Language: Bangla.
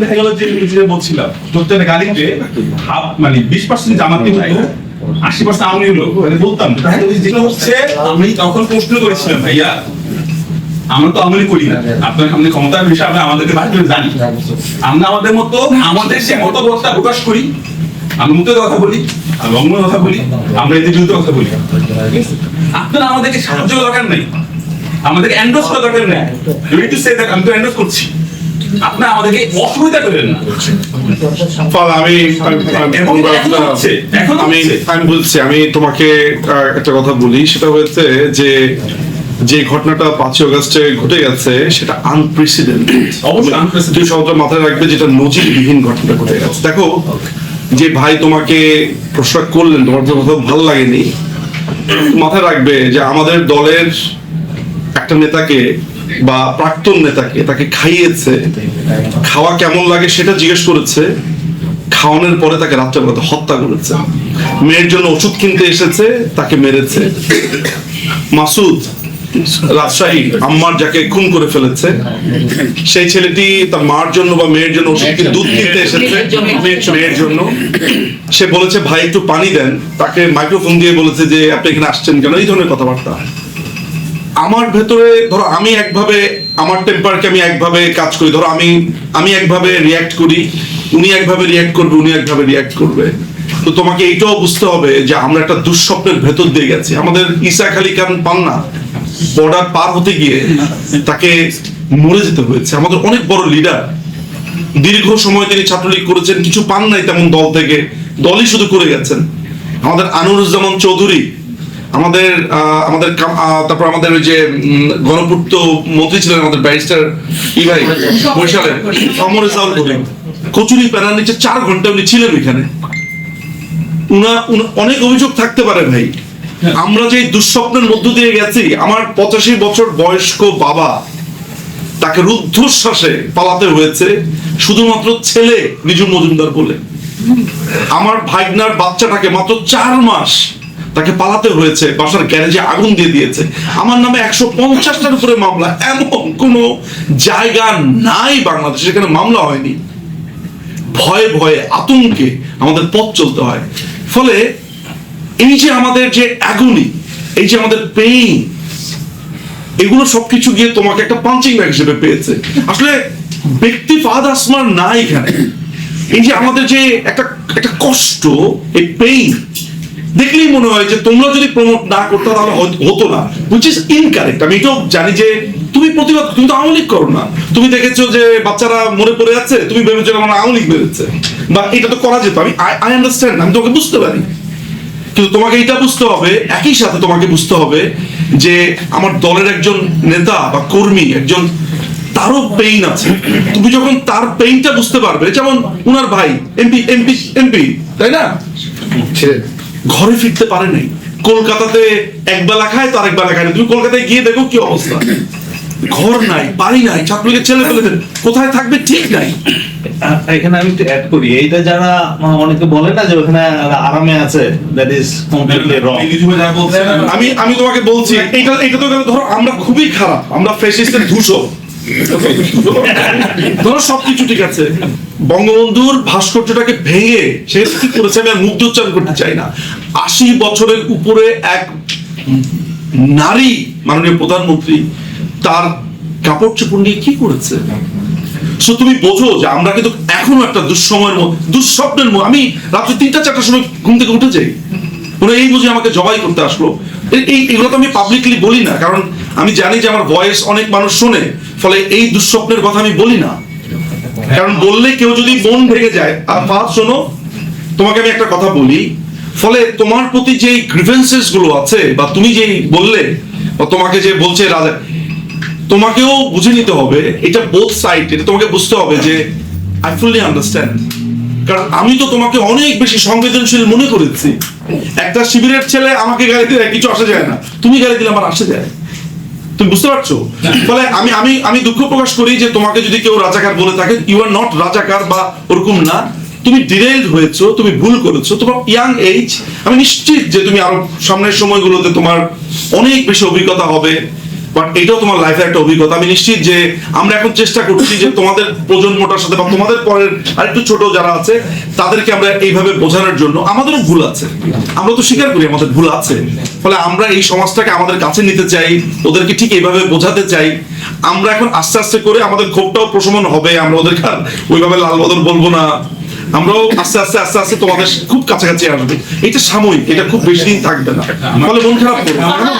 দেখা গেল যে বলছিলাম প্রত্যেকটা গাড়িতে হাফ মানে 20% জামাতি হতো 80% আওয়ামী হলো বলতাম যেটা হচ্ছে আমি তখন প্রশ্ন করেছিলাম ভাইয়া আমরা তো আমলি করি না আপনার সামনে ক্ষমতার বিষয়ে আমরা আমাদেরকে বাড়ি করে জানি আমরা আমাদের মতো আমাদের যে মতবাদটা প্রকাশ করি আমি মুখে কথা বলি রঙের কথা বলি আমরা এদের বিরুদ্ধে কথা বলি আপনারা আমাদেরকে সাহায্য দরকার নেই আমাদেরকে এন্ডোর্স করা দরকার নেই রেডি টু সে দ্যাট আমি তো এন্ডোর্স করছি আপনারা আমাদেরকে অসুবিধা করেন না আমি বলছি আমি তোমাকে একটা কথা বলি সেটা হয়েছে যে ঘটনাটা 5 আগস্টে ঘটে গেছে সেটা আনপ্রেসিডেন্টেড অবশ্যই সহজে মাথায় রাখবে যেটা নজিরবিহীন ঘটনা ঘটে গেছে দেখো যে ভাই তোমাকে প্রশ্ন করলেন তোমার তো কথা ভালো লাগেনি মাথায় রাখবে যে আমাদের দলের একটা নেতাকে বা প্রাক্তন নেতাকে তাকে খাইয়েছে খাওয়া কেমন লাগে সেটা জিজ্ঞেস করেছে খাওয়ানোর পরে তাকে রাত্রেবেলাতে হত্যা করেছে মেয়ের জন্য ওষুধ কিনতে এসেছে তাকে মেরেছে মাসুদ রাজশাহী আম্মার যাকে খুন করে ফেলেছে সেই ছেলেটি তার মার জন্য বা মেয়ের জন্য ওষুধকে দুধ কিনতে এসেছে মেয়ের জন্য সে বলেছে ভাই একটু পানি দেন তাকে মাইক্রোফোন দিয়ে বলেছে যে আপনি এখানে আসছেন কেন এই ধরনের কথাবার্তা আমার ভেতরে ধরো আমি একভাবে আমার টেম্পারকে আমি একভাবে কাজ করি ধরো আমি একভাবে রিয়াক্ট করি উনি একভাবে রিয়াক্ট করবে উনি একভাবে রিয়াক্ট করবে তো তোমাকে এইটাও বুঝতে হবে যে আমরা একটা দুঃস্বপ্নের ভেতর দিয়ে গেছি আমাদের ইসাক আলী খান পান্না বর্ডার পার হতে গিয়ে তাকে মরে যেতে হয়েছে আমাদের অনেক বড় লিডার দীর্ঘ সময় তিনি ছাত্রলীগ করেছেন কিছু পান নাই তেমন দল থেকে দলই শুধু করে গেছেন আমাদের আনোয়ারুজ্জামান চৌধুরী আমাদের তারপর আমাদের ওই যে গণপূর্ত মন্ত্রী ছিলেন আমাদের ব্যারিস্টার ভাই বৈশালের অমর ইসলাম কচুরি প্যানার নিচে 4 ঘন্টা উনি ছিলেন ওইখানে অনেক অভিযোগ থাকতে পারে ভাই আমরা যে দুঃস্বপ্নের মধ্য দিয়ে গেছি আমার 85 বছর বয়স্ক বাবা তাকে রুদ্ধশ্বাসে পালাতে হয়েছে শুধুমাত্র ছেলে নিজু মজুমদার বলে আমার ভাইগনার বাচ্চাটাকে মাত্র 4 মাস তাকে পালাতে হয়েছে বাসার গ্যারেজে আগুন দিয়ে দিয়েছে আমার নামে 150টার উপরে মামলা এমন কোন জায়গা নাই বাংলাদেশে সেখানে মামলা হয়নি ভয়ে ভয়ে আতঙ্কে আমাদের পথ চলতে হয় ফলে এই যে আমাদের যে অ্যাগনি এই যে আমাদের পেইন এগুলো সবকিছু গিয়ে তোমাকে একটা পাঞ্চিং ব্যাগ হিসেবে পেয়েছে আসলে ব্যক্তি ফাদ আসমার না এখানে এই যে আমাদের যে একটা কষ্ট এই পেইন দেখলেই মনে হয় যে তোমরা যদি প্রমোট না করতে তাহলে হতো না which is incorrect আমি এটাও জানি যে তুমি প্রতিবাদ তুমি তো আওয়ামী লীগ করো না তুমি দেখেছো যে বাচ্চারা মরে পড়ে আছে তুমি ভেবেছো আমার আওয়ামী লীগ মেরেছে বা এটা তো করা যেত আমি আই আন্ডারস্ট্যান্ড আমি তোমাকে বুঝতে পারি কিন্তু তোমাকে এটা বুঝতে হবে একই সাথে তোমাকে বুঝতে হবে যে আমার দলের একজন নেতা বা কর্মী একজন তারও পেইন আছে তুমি যখন তার পেইনটা বুঝতে পারবে যেমন উনার ভাই এমপি তাই না ঘরে ফিরতে পারে নাই কলকাতাতে একবেলা খায় তো আরেক বেলা খায় না তুমি কলকাতায় গিয়ে দেখো কি অবস্থা ঘর নাই বাড়ি নাই ছাত্রলীগের ছেলে পেলেদের কোথায় থাকবে ঠিক নাই এখানে আমি একটু অ্যাড করি এইটা যারা অনেকে বলে না যে ওখানে আরামে আছে দ্যাট ইজ কমপ্লিটলি রং আমি তোমাকে বলছি এটা তো ধরো আমরা খুবই খারাপ আমরা ফ্যাসিস্টের ধূসর ধরো সবকিছু ঠিক আছে বঙ্গবন্ধুর ভাস্কর্যটাকে ভেঙে সে কি করেছে আমি আর মুখ উচ্চারণ করতে চাই না 80 বছরের উপরে এক নারী মাননীয় প্রধানমন্ত্রী তার কাপড় চোপড় নিয়ে কি করেছে সো তুমি বোঝো যে আমরা কিন্তু এখনো একটা দুঃস্বপ্নের আমি রাত্রি 3টা-4টার সময় ঘুম থেকে উঠে যাই ওরা এই বুঝে আমাকে জবাই করতে আসলো এইগুলো তো আমি পাবলিকলি বলি না কারণ আমি জানি যে আমার ভয়েস অনেক মানুষ শোনে ফলে এই দুঃস্বপ্নের কথা আমি বলি না কারণ বললে কেউ যদি মন ভেঙে যায় আর ফার্স্ট শোনো তোমাকে আমি একটা কথা বলি ফলে তোমার প্রতি যে গ্রিভেন্সেস গুলো আছে বা তুমি যেই বললে বা তোমাকে যে বলছে রাজা তোমাকেও বুঝে নিতে হবে এটা বোথ সাইড এটা তোমাকে বুঝতে হবে যে আই ফুললি আন্ডারস্ট্যান্ড কারণ আমি তো তোমাকে অনেক বেশি সংবেদনশীল মনে করেছি একটা শিবিরের ছেলে আমাকে গালি দিলে কিছু আসে যায় না তুমি গালি দিলে আমার আসে যায় তুমি বুঝতে পারছো ফলে আমি দুঃখ প্রকাশ করি যে তোমাকে যদি কেউ রাজাকার বলে থাকে ইউ আর নট রাজাকার বা ওরকম না তুমি ডিরেইলড হয়েছো তুমি ভুল করেছো তোমার ইয়াং এজ আমি নিশ্চিত যে তুমি আরো সামনের সময়গুলোতে তোমার অনেক বেশি অভিজ্ঞতা হবে বাট এটাও তোমার লাইফের একটা অভিজ্ঞতা। আমি নিশ্চিত যে আমরা এখন চেষ্টা করছি যে তোমাদের প্রজন্মটার সাথে বা তোমাদের পরের আরেকটু ছোট যারা আছে তাদেরকে আমরা এইভাবে বোঝানোর জন্য, আমাদেরও ভুল আছে, আমরা তো স্বীকার করি আমাদের ভুল আছে, ফলে আমরা এই সমাজটাকে আমাদের কাছে নিতে চাই, ওদেরকে ঠিক এইভাবে বোঝাতে চাই। আমরা এখন আস্তে আস্তে করে আমাদের ক্ষোভটাও প্রশমন হবে, আমরা ওদেরকে আর ওইভাবে লাল বদল বলবো না, আমরাও আস্তে আস্তে আস্তে আস্তে তোমাদের খুব কাছাকাছি আসবে। এটা সাময়িক, এটা খুব বেশি দিন থাকবে না, ফলে মন খারাপ করবে না।